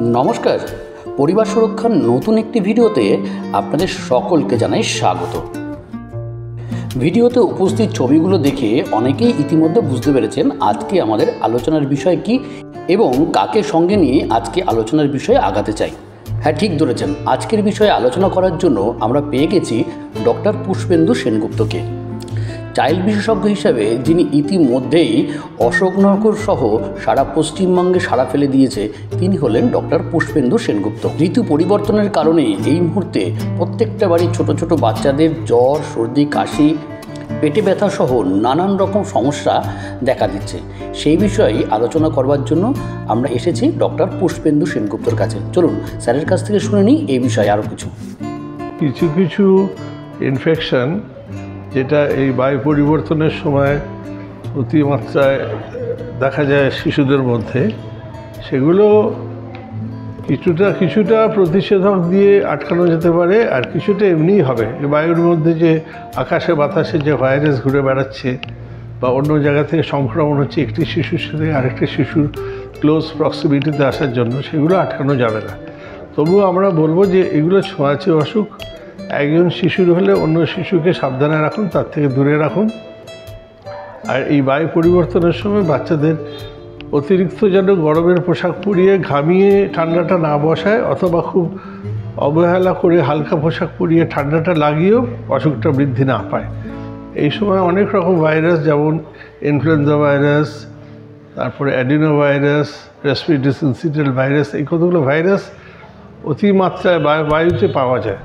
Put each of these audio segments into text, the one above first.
নমস্কার, পরিবার সুরক্ষার নতুন একটি ভিডিওতে আপনাদের সকলকে জানাই স্বাগত। ভিডিওতে উপস্থিত ছবিগুলো দেখে অনেকেই ইতিমধ্যে বুঝতে পেরেছেন আজকে আমাদের আলোচনার বিষয় কি এবং কাকে সঙ্গে নিয়ে আজকে আলোচনার বিষয়ে আগাতে চাই। হ্যাঁ, ঠিক ধরেছেন, আজকের বিষয়ে আলোচনা করার জন্য আমরা পেয়ে গেছি ডক্টর পুষ্পেন্দু সেনগুপ্তকে। চাইল্ড বিশেষজ্ঞ হিসাবে যিনি ইতিমধ্যেই অশোকনগর সহ সারা পশ্চিমবঙ্গে সাড়া ফেলে দিয়েছে, তিনি হলেন ডক্টর পুষ্পেন্দু সেনগুপ্ত। ঋতু পরিবর্তনের কারণে এই মুহূর্তে প্রত্যেকটা বাড়ির ছোট ছোট বাচ্চাদের জ্বর, সর্দি, কাশি, পেটে ব্যথা সহ নানান রকম সমস্যা দেখা দিচ্ছে। সেই বিষয়ে আলোচনা করবার জন্য আমরা এসেছি ডক্টর পুষ্পেন্দু সেনগুপ্তর কাছে। চলুন স্যারের কাছ থেকে শুনে নিই এই বিষয়ে আরও কিছু কিছু ইনফেকশন যেটা এই বায়ু পরিবর্তনের সময় অতিমাত্রায় দেখা যায় শিশুদের মধ্যে, সেগুলো কিছুটা প্রতিষেধক দিয়ে আটকানো যেতে পারে, আর কিছুটা এমনিই হবে। বায়ুর মধ্যে যে আকাশে বাতাসে যে ভাইরাস ঘুরে বেড়াচ্ছে বা অন্য জায়গা থেকে সংক্রমণ হচ্ছে একটি শিশুর সাথে আরেকটি শিশুর ক্লোজ প্রক্সিমিটিতে আসার জন্য, সেগুলো আটকানো যাবে না। তবুও আমরা বলবো যে এগুলো ছোঁয়াচে অসুখ। একজন শিশুর হলে অন্য শিশুকে সাবধানে রাখুন, তার থেকে দূরে রাখুন। আর এই বায়ু পরিবর্তনের সময় বাচ্চাদের অতিরিক্ত যেন গরমের পোশাক পরিয়ে ঘামিয়ে ঠান্ডাটা না বসায়, অথবা খুব অবহেলা করে হালকা পোশাক পরিয়ে ঠান্ডাটা লাগিয়েও অসুখটা বৃদ্ধি না পায়। এই সময় অনেক রকম ভাইরাস, যেমন ইনফ্লুয়েঞ্জা ভাইরাস, তারপরে adeno virus, respiratory syncytial virus, এই কতগুলো ভাইরাস অতিমাত্রায় বায়ুতে পাওয়া যায়।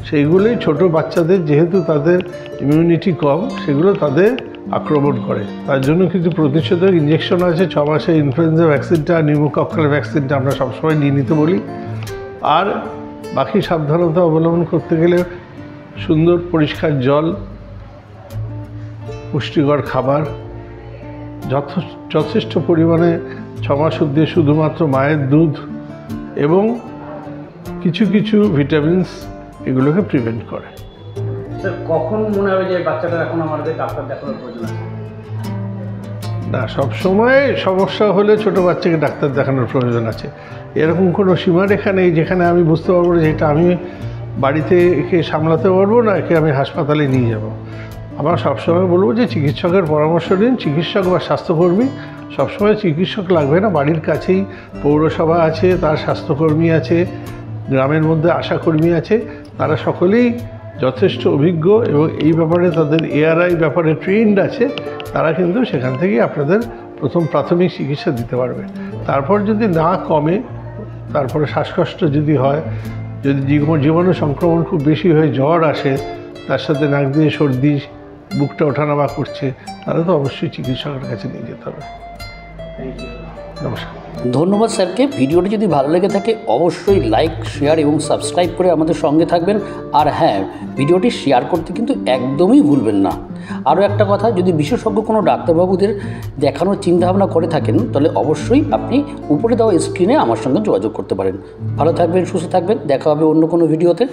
সেইগুলোই ছোট বাচ্চাদের, যেহেতু তাদের ইমিউনিটি কম, সেগুলো তাদের আক্রমণ করে। তার জন্য কিছু প্রতিষেধক ইঞ্জেকশন আছে। 6 মাসে ইনফ্লুয়েঞ্জা ভ্যাকসিনটা, নিউমোকক্কাল ভ্যাকসিনটা আমরা সবসময় নিয়ে নিতে বলি। আর বাকি সাবধানতা অবলম্বন করতে গেলে সুন্দর পরিষ্কার জল, পুষ্টিকর খাবার, যথেষ্ট পরিমাণে 6 মাস অবধি শুধুমাত্র মায়ের দুধ এবং কিছু ভিটামিনস এগুলোকে প্রিভেন্ট করে। স্যার, কখন মনে হবে যে বাচ্চাটা এখন আমাদের ডাক্তার দেখানোর প্রয়োজন আছে? না, সবসময় সমস্যা হলে ছোট বাচ্চাকে ডাক্তার দেখানোর প্রয়োজন আছে। এরকম কোনো সীমারেখা নেই যেখানে আমি বুঝতে পারবো যে এটা আমি বাড়িতে একে সামলাতে পারবো না, একে আমি হাসপাতালে নিয়ে যাব। আমরা সবসময় বলবো যে চিকিৎসকের পরামর্শ নিন। চিকিৎসক বা স্বাস্থ্যকর্মী, সবসময় চিকিৎসক লাগবে না, বাড়ির কাছেই পৌরসভা আছে, তার স্বাস্থ্যকর্মী আছে, গ্রামের মধ্যে আশাকর্মী আছে, তারা সকলেই যথেষ্ট অভিজ্ঞ এবং এই ব্যাপারে তাদের এআরআই ব্যাপারে ট্রেন্ড আছে। তারা কিন্তু সেখান থেকেই আপনাদের প্রথম প্রাথমিক চিকিৎসা দিতে পারবে। তারপর যদি না কমে, তারপরে শ্বাসকষ্ট যদি হয়, যদি জীবাণু সংক্রমণ খুব বেশি হয়ে জ্বর আসে, তার সাথে নাক দিয়ে সর্দি, বুকটা ওঠানামা করছে, তাহলে তো অবশ্যই চিকিৎসকের কাছে নিয়ে যেতে হবে। নমস্কার। ধন্যবাদ স্যারকে। ভিডিওটি যদি ভালো লেগে থাকে অবশ্যই লাইক, শেয়ার এবং সাবস্ক্রাইব করে আমাদের সঙ্গে থাকবেন। আর হ্যাঁ, ভিডিওটি শেয়ার করতে কিন্তু একদমই ভুলবেন না। আরও একটা কথা, যদি বিশেষজ্ঞ কোনো ডাক্তারবাবুদের দেখানোর চিন্তাভাবনা করে থাকেন, তাহলে অবশ্যই আপনি উপরে দেওয়া স্ক্রিনে আমার সঙ্গে যোগাযোগ করতে পারেন। ভালো থাকবেন, সুস্থ থাকবেন, দেখা হবে অন্য কোনো ভিডিওতে।